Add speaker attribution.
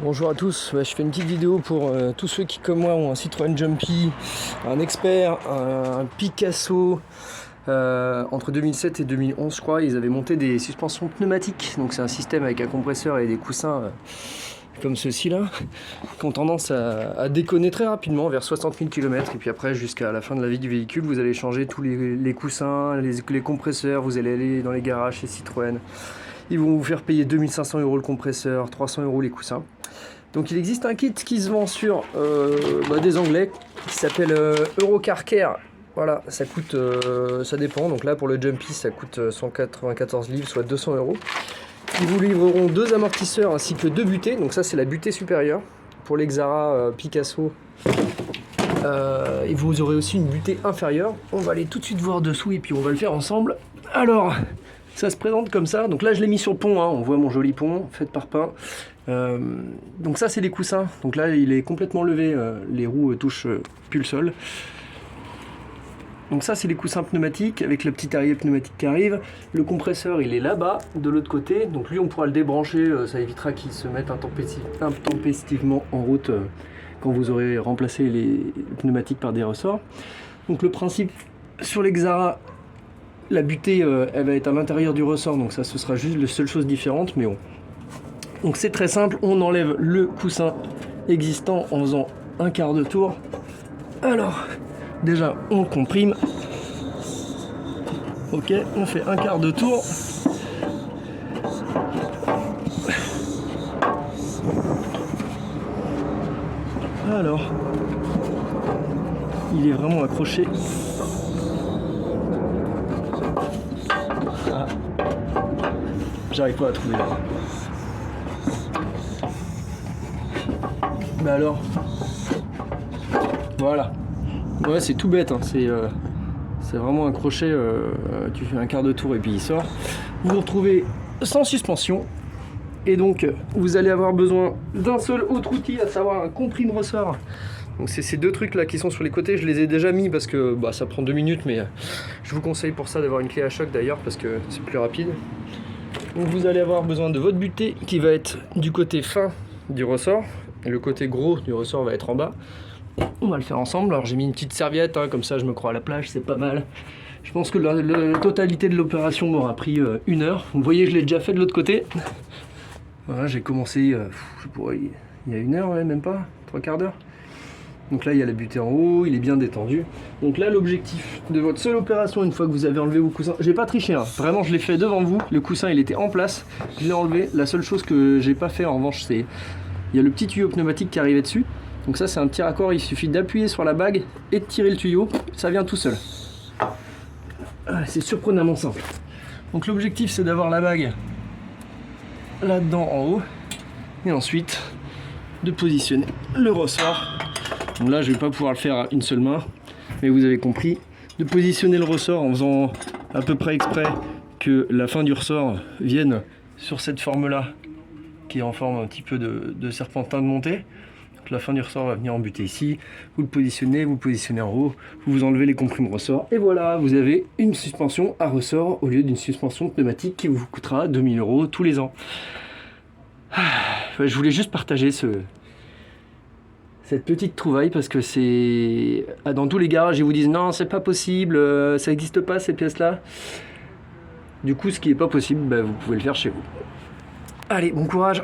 Speaker 1: Bonjour à tous, je fais une petite vidéo pour tous ceux qui comme moi ont un Citroën Jumpy, un Expert, un Picasso. Entre 2007 et 2011 je crois, ils avaient monté des suspensions pneumatiques, donc c'est un système avec un compresseur et des coussins comme ceux-ci là, qui ont tendance à déconner très rapidement vers 60 000 km, et puis après jusqu'à la fin de la vie du véhicule vous allez changer tous les coussins, les compresseurs, vous allez aller dans les garages chez Citroën. Ils vont vous faire payer 2500 € le compresseur, 300 € les coussins. Donc il existe un kit qui se vend sur des Anglais qui s'appelle Eurocar Care. Voilà, ça coûte, ça dépend. Donc là pour le Jumpy ça coûte 194 livres, soit 200 €. Ils vous livreront 2 amortisseurs ainsi que 2 butées. Donc ça c'est la butée supérieure. Pour l'Exara Picasso, et vous aurez aussi une butée inférieure. On va aller tout de suite voir dessous et puis on va le faire ensemble. Alors, ça se présente comme ça. Donc là je l'ai mis sur pont, hein. On voit mon joli pont fait par pain. Donc ça c'est les coussins. Donc là il est complètement levé, les roues touchent plus le sol. Donc ça c'est les coussins pneumatiques avec le petit terrier pneumatique qui arrive. Le compresseur il est là-bas de l'autre côté. Donc lui on pourra le débrancher, ça évitera qu'il se mette intempestivement en route quand vous aurez remplacé les pneumatiques par des ressorts. Donc le principe sur l'Exara, la butée elle va être à l'intérieur du ressort, donc ça ce sera juste la seule chose différente, mais bon. Donc c'est très simple, on enlève le coussin existant en faisant un quart de tour. Alors déjà on comprime. Ok, on fait un quart de tour. Alors, il est vraiment accroché. Ah, j'arrive pas à trouver là. Bah alors, voilà. Ouais, c'est tout bête, hein. C'est vraiment un crochet, tu fais un quart de tour et puis il sort. Vous vous retrouvez sans suspension, et donc vous allez avoir besoin d'un seul autre outil, à savoir un comprime-ressort. Donc c'est ces deux trucs là qui sont sur les côtés, je les ai déjà mis parce que ça prend 2 minutes, mais je vous conseille pour ça d'avoir une clé à choc d'ailleurs parce que c'est plus rapide. Donc vous allez avoir besoin de votre butée qui va être du côté fin du ressort, et le côté gros du ressort va être en bas. On va le faire ensemble. Alors j'ai mis une petite serviette, hein, comme ça je me crois à la plage, c'est pas mal. Je pense que la totalité de l'opération m'aura pris 1 heure. Vous voyez, je l'ai déjà fait de l'autre côté. Voilà, j'ai commencé il y a 1 heure, ouais, même pas, 3/4 d'heure. Donc là il y a la butée en haut, il est bien détendu. Donc là l'objectif de votre seule opération, une fois que vous avez enlevé vos coussins, j'ai pas triché, hein. Vraiment je l'ai fait devant vous, le coussin il était en place, je l'ai enlevé. La seule chose que j'ai pas fait en revanche, c'est il y a le petit tuyau pneumatique qui arrivait dessus. Donc ça c'est un petit raccord, il suffit d'appuyer sur la bague et de tirer le tuyau, ça vient tout seul. C'est surprenamment simple. Donc l'objectif c'est d'avoir la bague là-dedans en haut, et ensuite de positionner le ressort. Donc là je vais pas pouvoir le faire à une seule main, mais vous avez compris, de positionner le ressort en faisant à peu près exprès que la fin du ressort vienne sur cette forme là, qui est en forme un petit peu de serpentin de montée. Donc la fin du ressort va venir en butée ici, vous le positionnez en haut, vous enlevez les comprimes ressorts, et voilà, vous avez une suspension à ressort au lieu d'une suspension pneumatique qui vous coûtera 2000 € tous les ans. Je voulais juste partager cette petite trouvaille parce que c'est dans tous les garages ils vous disent non c'est pas possible, ça n'existe pas ces pièces là. Du coup ce qui est pas possible, vous pouvez le faire chez vous. Allez, bon courage.